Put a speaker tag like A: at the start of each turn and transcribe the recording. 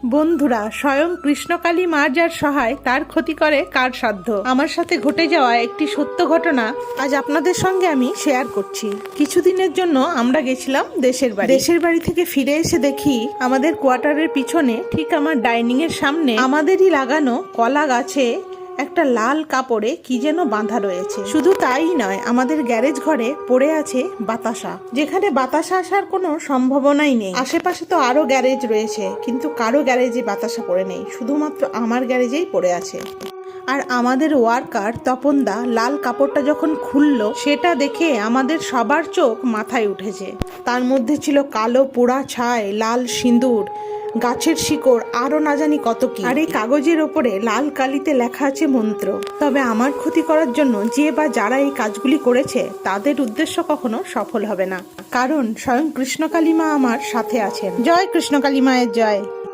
A: বন্ধুরা, স্বয়ং কৃষ্ণকালী মা যার সহায় তার ক্ষতি করে কার সাধ্য। আমার সাথে ঘটে যাওয়া একটি সত্য ঘটনা আজ আপনাদের সঙ্গে আমি শেয়ার করছি। কিছুদিনের জন্য আমরা গেছিলাম দেশের বাড়ি থেকে ফিরে এসে দেখি আমাদের কোয়ার্টারের পিছনে ঠিক আমার ডাইনিং এর সামনে আমাদেরই লাগানো কলা গাছে একটা লাল কাপড়ে কি যেন বাঁধা রয়েছে। শুধু তাই নয়, আমাদের গ্যারেজ ঘরে পড়ে আছে বাতাসা, যেখানে বাতাসা আসার কোনো সম্ভাবনাই নেই। আশেপাশে তো আরো গ্যারেজ রয়েছে, কিন্তু কারো গ্যারেজে বাতাসা পড়ে নেই, শুধুমাত্র আমার গ্যারেজেই পড়ে আছে। আর আমাদের ওয়ার্কার তপনদা লাল কাপড়টা যখন খুললো, সেটা দেখে আমাদের সবার চোখ মাথায় উঠেছে। তার মধ্যে ছিল কালো পোড়া ছাই, লাল সিঁদুর, গাছের শিকড়, আরো না জানি কত কি। আর এই কাগজের ওপরে লাল কালিতে লেখা আছে মন্ত্র। তবে আমার ক্ষতি করার জন্য যে বা যারা এই কাজগুলি করেছে, তাদের উদ্দেশ্য কখনো সফল হবে না, কারণ স্বয়ং কৃষ্ণকালী মা আমার সাথে আছেন। জয় কৃষ্ণকালী মায়ের জয়।